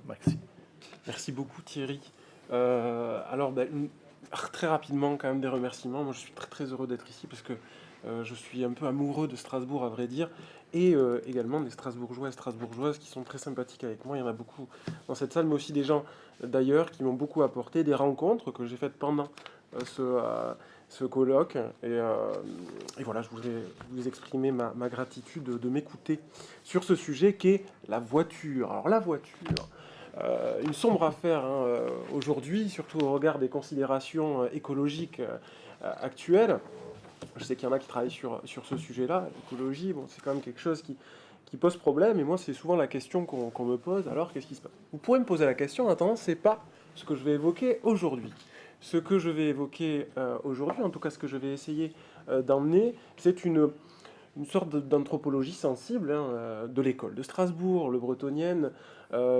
Maxime. Merci beaucoup Thierry. Très rapidement quand même des remerciements. Moi je suis très heureux d'être ici parce que je suis un peu amoureux de Strasbourg à vrai dire et également des Strasbourgeois et Strasbourgeoises qui sont très sympathiques avec moi. Il y en a beaucoup dans cette salle mais aussi des gens d'ailleurs qui m'ont beaucoup apporté, des rencontres que j'ai faites pendant ce colloque et voilà, je voudrais vous exprimer ma gratitude de m'écouter sur ce sujet qu'est la voiture. Alors la voiture, une sombre affaire aujourd'hui, surtout au regard des considérations écologiques actuelles. Je sais qu'il y en a qui travaillent sur ce sujet-là. L'écologie, bon, c'est quand même quelque chose qui pose problème. Et moi, c'est souvent la question qu'on me pose. Alors, qu'est-ce qui se passe? Vous pourrez me poser la question. En attendant, c'est pas ce que je vais évoquer aujourd'hui. Ce que je vais évoquer aujourd'hui, en tout cas ce que je vais essayer d'emmener, c'est une sorte d'anthropologie sensible de l'école de Strasbourg, le bretonienne,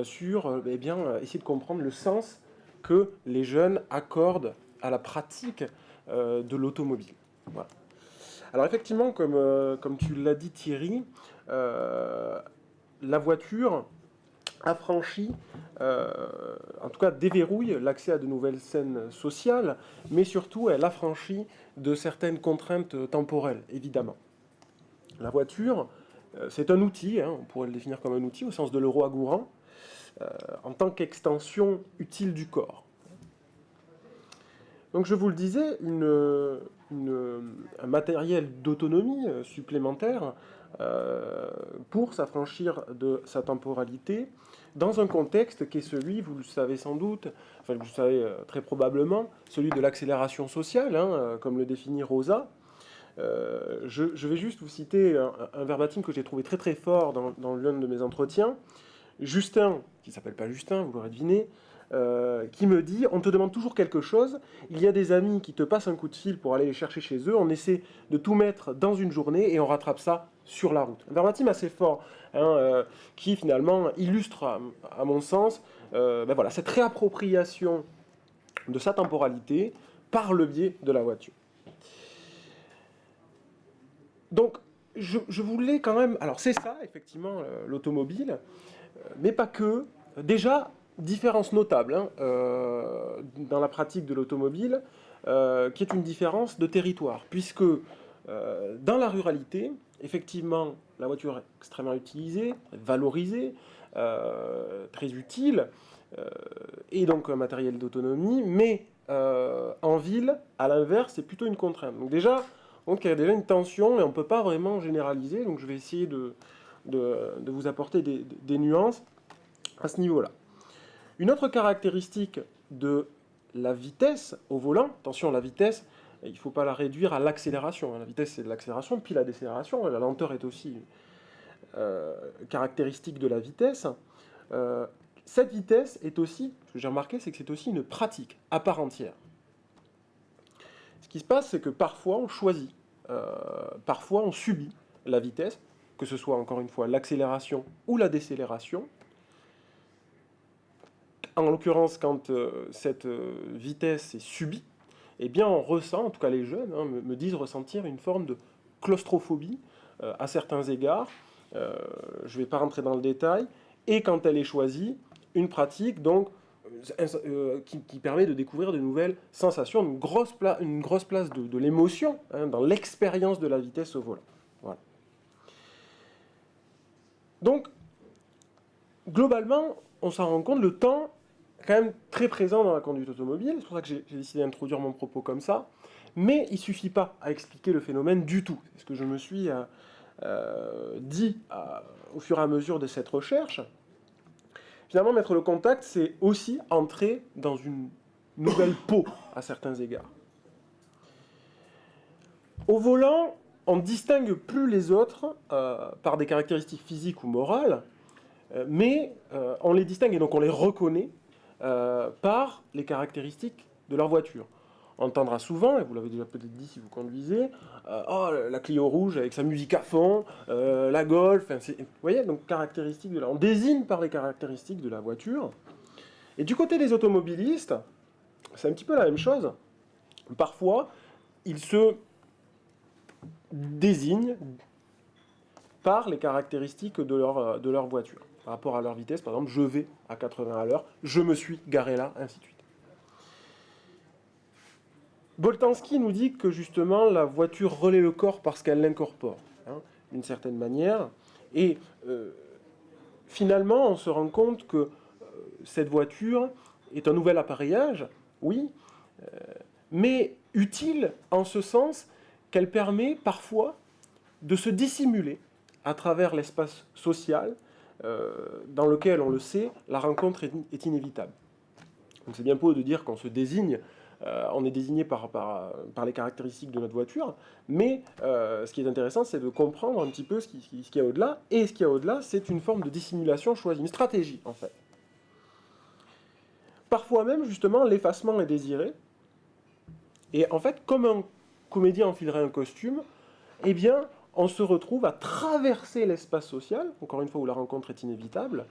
sur essayer de comprendre le sens que les jeunes accordent à la pratique de l'automobile. Voilà. Alors effectivement, comme tu l'as dit Thierry, la voiture affranchit, en tout cas déverrouille l'accès à de nouvelles scènes sociales, mais surtout elle affranchit de certaines contraintes temporelles, évidemment. La voiture, c'est un outil, on pourrait le définir comme un outil au sens de l'euro agourant, en tant qu'extension utile du corps. Donc je vous le disais, un matériel d'autonomie supplémentaire pour s'affranchir de sa temporalité dans un contexte qui est celui, vous le savez sans doute, enfin vous le savez très probablement, celui de l'accélération sociale, comme le définit Rosa. Je vais juste vous citer un verbatim que j'ai trouvé très très fort dans l'un de mes entretiens. Justin, qui s'appelle pas Justin, vous l'aurez deviné, qui me dit « On te demande toujours quelque chose, il y a des amis qui te passent un coup de fil pour aller les chercher chez eux, on essaie de tout mettre dans une journée et on rattrape ça sur la route. » Un verbatim assez fort, qui finalement illustre, à mon sens, cette réappropriation de sa temporalité par le biais de la voiture. Donc, je voulais quand même... Alors c'est ça, effectivement, l'automobile, mais pas que. Déjà, différence notable dans la pratique de l'automobile, qui est une différence de territoire, puisque dans la ruralité, effectivement, la voiture est extrêmement utilisée, valorisée, très utile, et donc un matériel d'autonomie, mais en ville, à l'inverse, c'est plutôt une contrainte. Donc déjà, il y a déjà une tension, et on ne peut pas vraiment généraliser, donc je vais essayer de vous apporter des nuances à ce niveau-là. Une autre caractéristique de la vitesse au volant, attention, la vitesse, il ne faut pas la réduire à l'accélération. La vitesse, c'est de l'accélération, puis la décélération. La lenteur est aussi caractéristique de la vitesse. Cette vitesse est aussi, ce que j'ai remarqué, c'est que c'est aussi une pratique à part entière. Ce qui se passe, c'est que parfois on choisit, parfois on subit la vitesse, que ce soit encore une fois l'accélération ou la décélération. En l'occurrence, quand cette vitesse est subie, eh bien on ressent, en tout cas les jeunes me disent ressentir une forme de claustrophobie à certains égards. Je ne vais pas rentrer dans le détail. Et quand elle est choisie, une pratique donc qui permet de découvrir de nouvelles sensations, une grosse place de l'émotion dans l'expérience de la vitesse au volant. Voilà. Donc, globalement, on s'en rend compte, le temps est quand même très présent dans la conduite automobile, c'est pour ça que j'ai décidé d'introduire mon propos comme ça, mais il ne suffit pas à expliquer le phénomène du tout. C'est ce que je me suis dit au fur et à mesure de cette recherche. Finalement, mettre le contact, c'est aussi entrer dans une nouvelle peau à certains égards. Au volant, on ne distingue plus les autres par des caractéristiques physiques ou morales, mais on les distingue et donc on les reconnaît par les caractéristiques de leur voiture. On entendra souvent, et vous l'avez déjà peut-être dit si vous conduisez, la Clio rouge avec sa musique à fond, la Golf, vous voyez, donc caractéristiques on désigne par les caractéristiques de la voiture. Et du côté des automobilistes, c'est un petit peu la même chose. Parfois, ils se désignent par les caractéristiques de leur voiture. par rapport à leur vitesse. Par exemple, je vais à 80 à l'heure, je me suis garé là, ainsi de suite. Boltanski nous dit que justement la voiture relaie le corps parce qu'elle l'incorpore, hein, d'une certaine manière. Et finalement, on se rend compte que cette voiture est un nouvel appareillage, oui, mais utile en ce sens qu'elle permet parfois de se dissimuler à travers l'espace social dans lequel, on le sait, la rencontre est inévitable. Donc c'est bien beau de dire qu'on se désigne, on est désigné par les caractéristiques de notre voiture, mais ce qui est intéressant, c'est de comprendre un petit peu ce qu'il y a au-delà, et ce qu'il y a au-delà, c'est une forme de dissimulation choisie, une stratégie en fait. Parfois même, justement, l'effacement est désiré, et en fait, comme un comédien enfilerait un costume, eh bien, on se retrouve à traverser l'espace social, encore une fois où la rencontre est inévitable,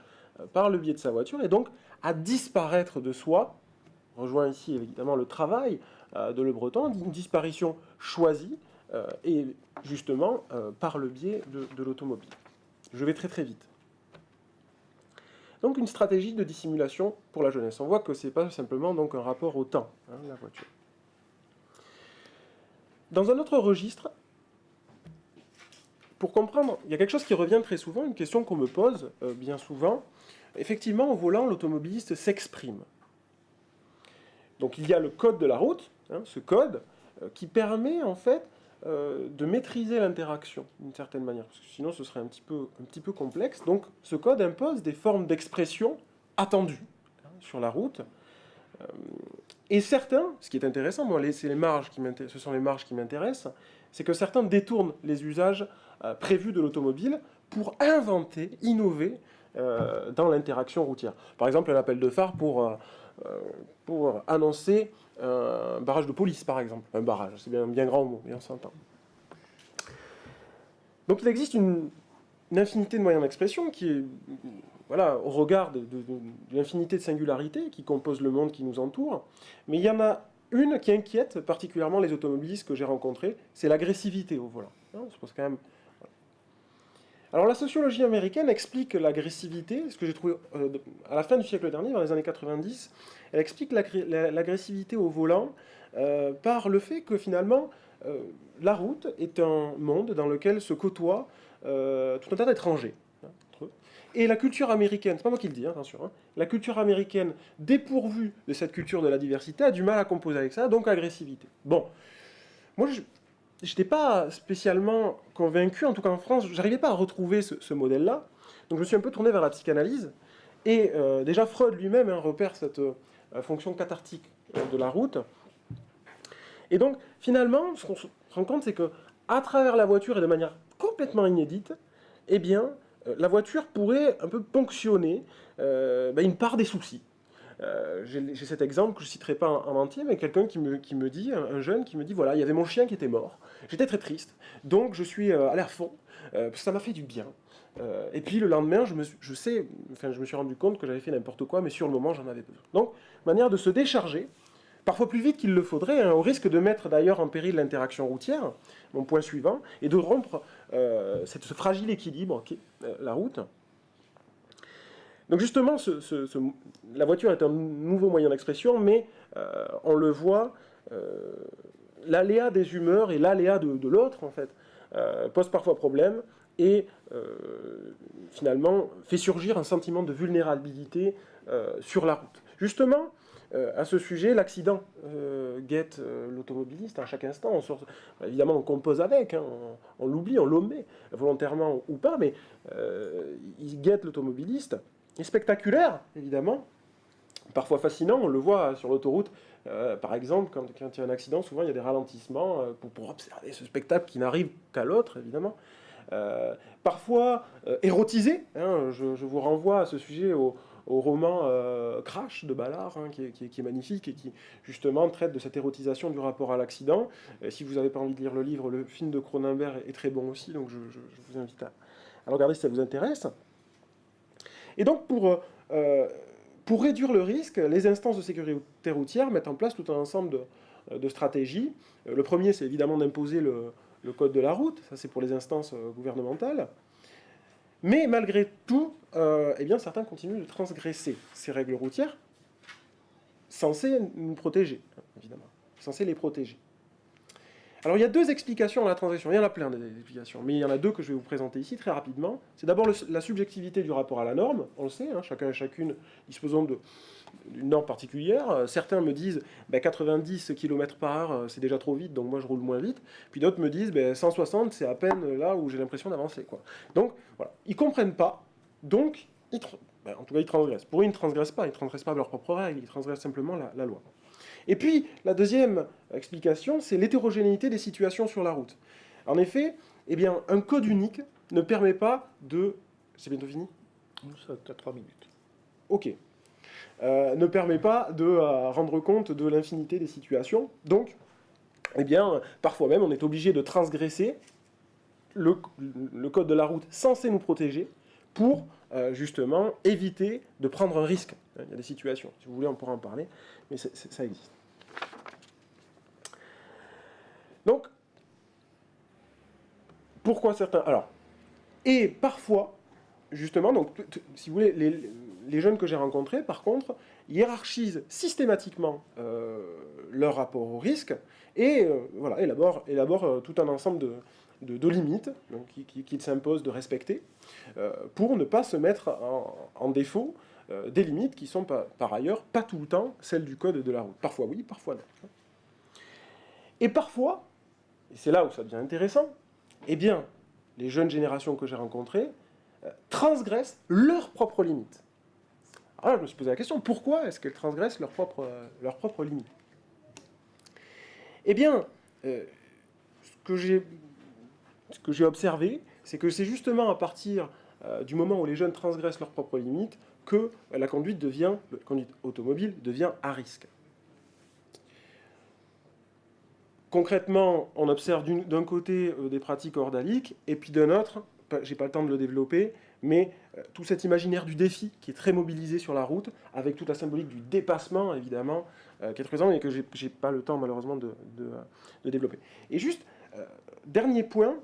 par le biais de sa voiture, et donc à disparaître de soi. On rejoint ici évidemment le travail de Le Breton, une disparition choisie, et justement par le biais de l'automobile. Je vais très très vite. Donc une stratégie de dissimulation pour la jeunesse. On voit que ce n'est pas simplement donc, un rapport au temps, hein, la voiture. Dans un autre registre, pour comprendre, il y a quelque chose qui revient très souvent, une question qu'on me pose bien souvent. Effectivement, au volant, l'automobiliste s'exprime. Donc il y a le code de la route, hein, ce code, qui permet en fait de maîtriser l'interaction d'une certaine manière, parce que sinon ce serait un petit peu complexe. Donc ce code impose des formes d'expression attendues hein, sur la route. Et certains, ce qui est intéressant, moi, ce sont les marges qui m'intéressent, c'est que certains détournent les usages prévus de l'automobile pour inventer, innover dans l'interaction routière. Par exemple, un appel de phare pour annoncer un barrage de police, par exemple. Un barrage, c'est bien grand mot, mais on s'entend. Donc il existe une infinité de moyens d'expression qui est, voilà, au regard de l'infinité de singularités qui composent le monde qui nous entoure. Mais il y en a une qui inquiète particulièrement les automobilistes que j'ai rencontrés, c'est l'agressivité au volant. Je pense quand même... Alors la sociologie américaine explique l'agressivité, ce que j'ai trouvé à la fin du siècle dernier, dans les années 90, elle explique l'agressivité au volant par le fait que finalement la route est un monde dans lequel se côtoient tout un tas d'étrangers. Et la culture américaine, c'est pas moi qui le dis, attention, hein, la culture américaine dépourvue de cette culture de la diversité a du mal à composer avec ça, donc agressivité. Bon, moi je n'étais pas spécialement convaincu, en tout cas en France, je n'arrivais pas à retrouver ce modèle-là. Donc je me suis un peu tourné vers la psychanalyse. Et déjà Freud lui-même repère cette fonction cathartique de la route. Et donc finalement, ce qu'on se rend compte, c'est qu'à travers la voiture et de manière complètement inédite, eh bien, la voiture pourrait un peu ponctionner une part des soucis. J'ai cet exemple que je ne citerai pas en entier, mais quelqu'un qui me dit, un jeune qui me dit, voilà, il y avait mon chien qui était mort, j'étais très triste, donc je suis allé à fond, parce que ça m'a fait du bien. Et puis le lendemain, je me suis rendu compte que j'avais fait n'importe quoi, mais sur le moment, j'en avais besoin. Donc, manière de se décharger, parfois plus vite qu'il le faudrait, hein, au risque de mettre d'ailleurs en péril l'interaction routière, mon point suivant, et de rompre ce fragile équilibre qu'est la route. Donc justement, la voiture est un nouveau moyen d'expression, mais on le voit, l'aléa des humeurs et l'aléa de l'autre, en fait, pose parfois problème et finalement fait surgir un sentiment de vulnérabilité sur la route. Justement, à ce sujet, l'accident guette l'automobiliste à chaque instant. Évidemment, on compose avec, hein, on l'oublie, on l'omet, volontairement ou pas, mais il guette l'automobiliste. Et spectaculaire, évidemment, parfois fascinant, on le voit sur l'autoroute, par exemple, quand il y a un accident, souvent il y a des ralentissements pour observer ce spectacle qui n'arrive qu'à l'autre, évidemment. Parfois érotisé, hein, je vous renvoie à ce sujet au roman Crash de Ballard, hein, qui est magnifique et qui justement traite de cette érotisation du rapport à l'accident. Si vous n'avez pas envie de lire le livre, le film de Cronenberg est très bon aussi, donc je vous invite à regarder si ça vous intéresse. Et donc, pour réduire le risque, les instances de sécurité routière mettent en place tout un ensemble de stratégies. Le premier, c'est évidemment d'imposer le code de la route. Ça, c'est pour les instances gouvernementales. Mais malgré tout, eh bien, certains continuent de transgresser ces règles routières, censées nous protéger, évidemment, censées les protéger. Alors il y a deux explications à la transgression, il y en a plein d'explications, mais il y en a deux que je vais vous présenter ici très rapidement. C'est d'abord la subjectivité du rapport à la norme, on le sait, hein, chacun et chacune disposant d'une norme particulière. Certains me disent 90 km par heure c'est déjà trop vite, donc moi je roule moins vite. Puis d'autres me disent 160 c'est à peine là où j'ai l'impression d'avancer, quoi. Donc voilà, ils comprennent pas, donc en tout cas ils transgressent. Pour eux ils ne transgressent pas leurs propres règles, ils transgressent simplement la loi. Et puis, la deuxième explication, c'est l'hétérogénéité des situations sur la route. En effet, eh bien, un code unique ne permet pas de... C'est bientôt fini ? Ça a 3 minutes. Ok. Ne permet pas de rendre compte de l'infinité des situations. Donc, eh bien, parfois même, on est obligé de transgresser le code de la route censé nous protéger pour, justement, éviter de prendre un risque. Il y a des situations. Si vous voulez, on pourra en parler, mais ça existe. Donc, pourquoi certains... Alors, et parfois, justement, donc, si vous voulez, les jeunes que j'ai rencontrés, par contre, hiérarchisent systématiquement leur rapport au risque et voilà, élaborent tout un ensemble de limites qu'ils s'imposent de respecter pour ne pas se mettre en défaut des limites qui sont par ailleurs pas tout le temps celles du code de la route. Parfois oui, parfois non. Et parfois, et c'est là où ça devient intéressant, eh bien, les jeunes générations que j'ai rencontrées transgressent leurs propres limites. Alors là, je me suis posé la question, pourquoi est-ce qu'elles transgressent leurs propres limites ? Eh bien, ce que j'ai observé, c'est que c'est justement à partir du moment où les jeunes transgressent leurs propres limites que la conduite automobile devient à risque. Concrètement, on observe d'un côté des pratiques ordaliques, et puis d'un autre, j'ai pas le temps de le développer, mais tout cet imaginaire du défi qui est très mobilisé sur la route, avec toute la symbolique du dépassement, évidemment, qui est présent et que j'ai pas le temps, malheureusement, de développer. Et juste, dernier point,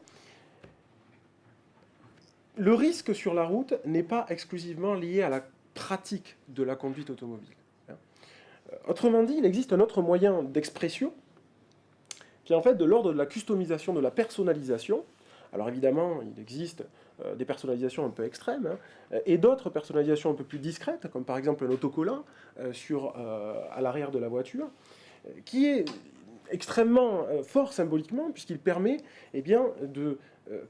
le risque sur la route n'est pas exclusivement lié à la pratique de la conduite automobile. Autrement dit, il existe un autre moyen d'expression qui est en fait de l'ordre de la customisation, de la personnalisation. Alors évidemment, il existe des personnalisations un peu extrêmes, hein, et d'autres personnalisations un peu plus discrètes, comme par exemple un autocollant à l'arrière de la voiture, qui est extrêmement fort symboliquement, puisqu'il permet bien, de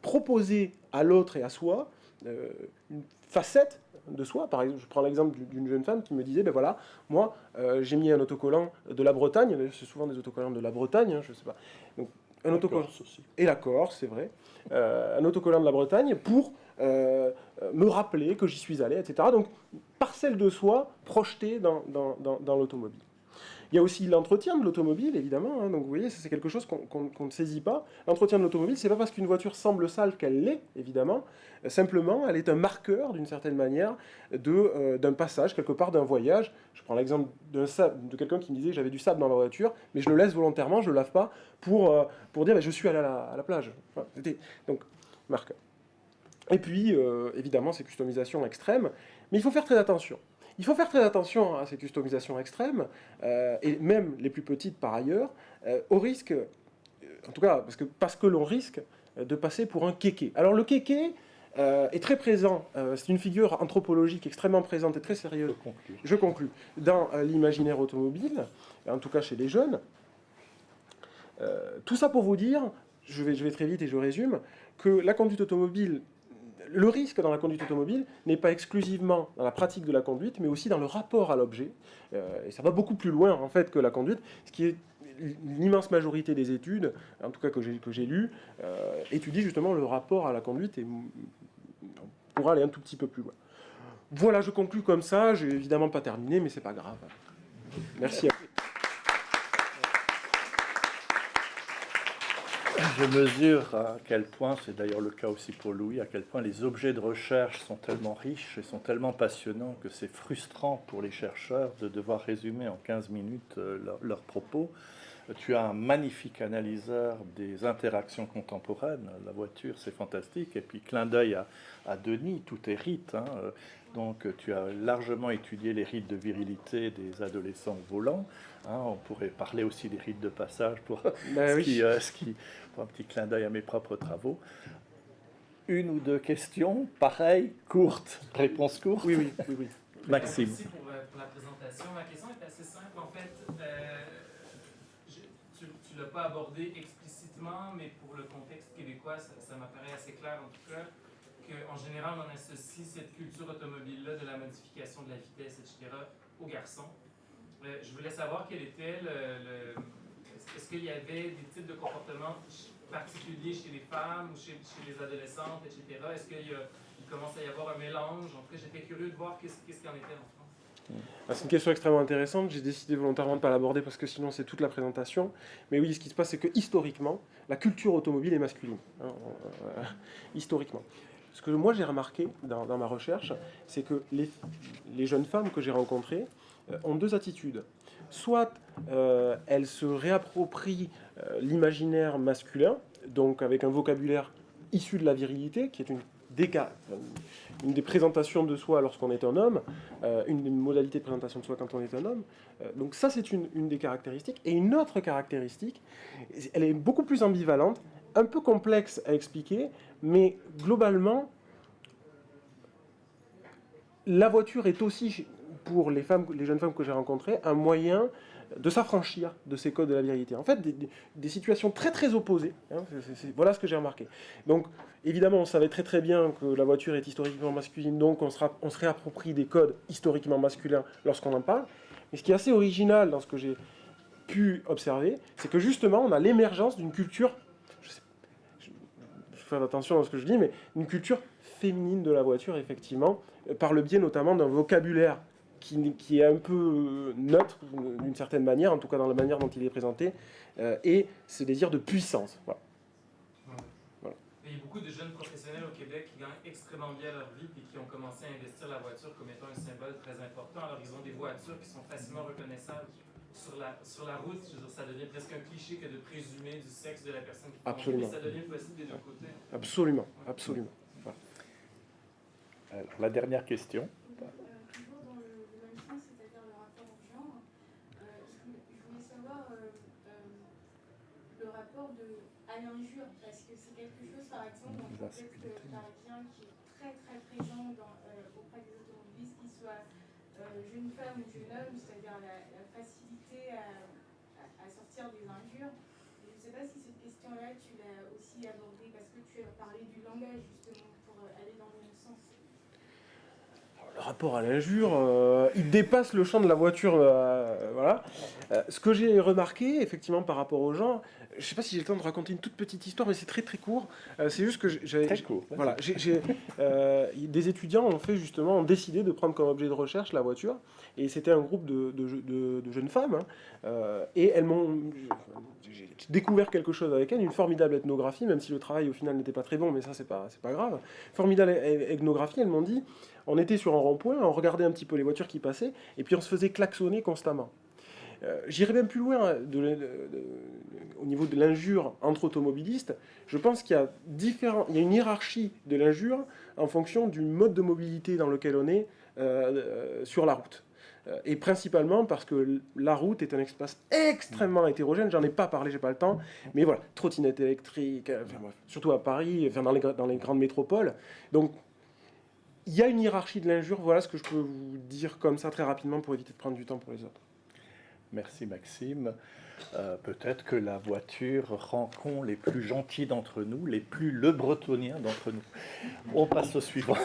proposer à l'autre et à soi une facette de soi. Par exemple, je prends l'exemple d'une jeune femme qui me disait, voilà, moi, j'ai mis un autocollant de la Bretagne, c'est souvent des autocollants de la Bretagne, hein, je sais pas. Donc, un autocollant aussi. Et la Corse, c'est vrai. Un autocollant de la Bretagne pour me rappeler que j'y suis allé, etc. Donc, parcelle de soi projetée dans l'automobile. Il y a aussi l'entretien de l'automobile, évidemment. Hein, donc vous voyez, c'est quelque chose qu'on ne saisit pas. L'entretien de l'automobile, c'est pas parce qu'une voiture semble sale qu'elle l'est, évidemment. Simplement, elle est un marqueur, d'une certaine manière, d'un passage, quelque part, d'un voyage. Je prends l'exemple de quelqu'un qui me disait que j'avais du sable dans ma voiture, mais je le laisse volontairement, je le lave pas, pour dire je suis allé à la plage. Voilà, donc, marqueur. Et puis, évidemment, ces customisations extrêmes. Mais il faut faire très attention. Il faut faire très attention à ces customisations extrêmes, et même les plus petites par ailleurs, au risque, en tout cas parce que l'on risque de passer pour un kéké. Alors le kéké est très présent, c'est une figure anthropologique extrêmement présente et très sérieuse, je conclus, dans l'imaginaire automobile, en tout cas chez les jeunes. Tout ça pour vous dire, je vais très vite et je résume, que la conduite automobile, le risque dans la conduite automobile n'est pas exclusivement dans la pratique de la conduite, mais aussi dans le rapport à l'objet. Et ça va beaucoup plus loin en fait que la conduite, ce qui est l'immense majorité des études, en tout cas que j'ai lues, étudie justement le rapport à la conduite et on pourra aller un tout petit peu plus loin. Voilà, je conclus comme ça. Je vais évidemment pas terminé, mais c'est pas grave. Merci à vous. Je mesure à quel point, c'est d'ailleurs le cas aussi pour Louis, à quel point les objets de recherche sont tellement riches et sont tellement passionnants que c'est frustrant pour les chercheurs de devoir résumer en 15 minutes leurs propos. Tu as un magnifique analyseur des interactions contemporaines. La voiture, c'est fantastique. Et puis, clin d'œil à Denis, tout est rite. Hein. Donc, tu as largement étudié les rites de virilité des adolescents volants. Hein. On pourrait parler aussi des rites de passage pour, Ben oui. pour un petit clin d'œil à mes propres travaux. Une ou deux questions, pareil, courtes, réponse courte. Oui, oui, oui, oui. Maxime. Merci pour la présentation. Ma question est assez simple. En fait, tu ne l'as pas abordé explicitement, mais pour le contexte québécois, ça m'apparaît assez clair en tout cas, qu'en général, on associe cette culture automobile-là de la modification de la vitesse, etc., aux garçons. Je voulais savoir quel était est-ce qu'il y avait des types de comportements particuliers chez les femmes ou chez les adolescentes, etc. Est-ce qu'il commence à y avoir un mélange? En tout cas, j'étais curieux de voir qu'est-ce qu'il en était en France. C'est une question extrêmement intéressante. J'ai décidé volontairement de ne pas l'aborder parce que sinon c'est toute la présentation. Mais oui, ce qui se passe, c'est que historiquement, la culture automobile est masculine. Historiquement. Ce que moi j'ai remarqué dans ma recherche, c'est que les jeunes femmes que j'ai rencontrées ont deux attitudes. Soit elles se réapproprient l'imaginaire masculin, donc avec un vocabulaire issu de la virilité, qui est une des présentations de soi lorsqu'on est un homme, une des modalités de présentation de soi quand on est un homme. Donc ça, c'est une des caractéristiques. Et une autre caractéristique, elle est beaucoup plus ambivalente, un peu complexe à expliquer, mais globalement, la voiture est aussi, pour les jeunes femmes que j'ai rencontrées, un moyen de s'affranchir de ces codes de la virilité. En fait, des situations très très opposées. Hein, voilà ce que j'ai remarqué. Donc, évidemment, on savait très très bien que la voiture est historiquement masculine, donc on se réapproprie des codes historiquement masculins lorsqu'on en parle. Mais ce qui est assez original dans ce que j'ai pu observer, c'est que justement, on a l'émergence d'une culture, je fais attention à ce que je dis, mais une culture féminine de la voiture, effectivement, par le biais notamment d'un vocabulaire qui est un peu neutre d'une certaine manière, en tout cas dans la manière dont il est présenté, et ce désir de puissance. Voilà. Voilà. Il y a beaucoup de jeunes professionnels au Québec qui gagnent extrêmement bien leur vie et qui ont commencé à investir la voiture comme étant un symbole très important. Alors ils ont des voitures qui sont facilement reconnaissables sur la route. Je veux dire, ça devient presque un cliché que de présumer du sexe de la personne qui conduit. Absolument. Ça devient possible des deux côtés. Absolument, absolument. Voilà. Alors, la dernière question. Toujours dans le même sens, c'est-à-dire le rapport au genre, je voulais savoir le rapport à l'injure, parce que c'est quelque chose, par exemple, dans le contexte parisien qui est très très présent auprès des automobilistes, qu'ils soient jeune femme ou jeune homme, c'est-à-dire la facilité à sortir des injures. Je ne sais pas si cette question-là, tu l'as aussi abordée, parce que tu as parlé du langage, justement, pour aller dans le même sens. Le rapport à l'injure, il dépasse le champ de la voiture. Voilà. Ce que j'ai remarqué, effectivement, par rapport aux gens, je ne sais pas si j'ai le temps de raconter une toute petite histoire, mais c'est très très court. C'est juste que Très court. Voilà, des étudiants ont décidé de prendre comme objet de recherche la voiture, et c'était un groupe de jeunes femmes, hein, et j'ai découvert quelque chose avec elles, une formidable ethnographie, même si le travail au final n'était pas très bon, mais ça c'est pas grave. Formidable ethnographie, elles m'ont dit, on était sur un rond-point, on regardait un petit peu les voitures qui passaient, et puis on se faisait klaxonner constamment. J'irai même plus loin au niveau de l'injure entre automobilistes. Je pense qu'il y a une hiérarchie de l'injure en fonction du mode de mobilité dans lequel on est sur la route. Et principalement parce que la route est un espace extrêmement hétérogène. J'en ai pas parlé, j'ai pas le temps. Mais voilà, trottinette électrique, enfin, bref, surtout à Paris, enfin, dans les grandes métropoles. Donc, il y a une hiérarchie de l'injure. Voilà ce que je peux vous dire comme ça très rapidement pour éviter de prendre du temps pour les autres. Merci Maxime. Peut-être que la voiture rend les plus gentils d'entre nous, les plus lebretoniens d'entre nous. On passe au suivant.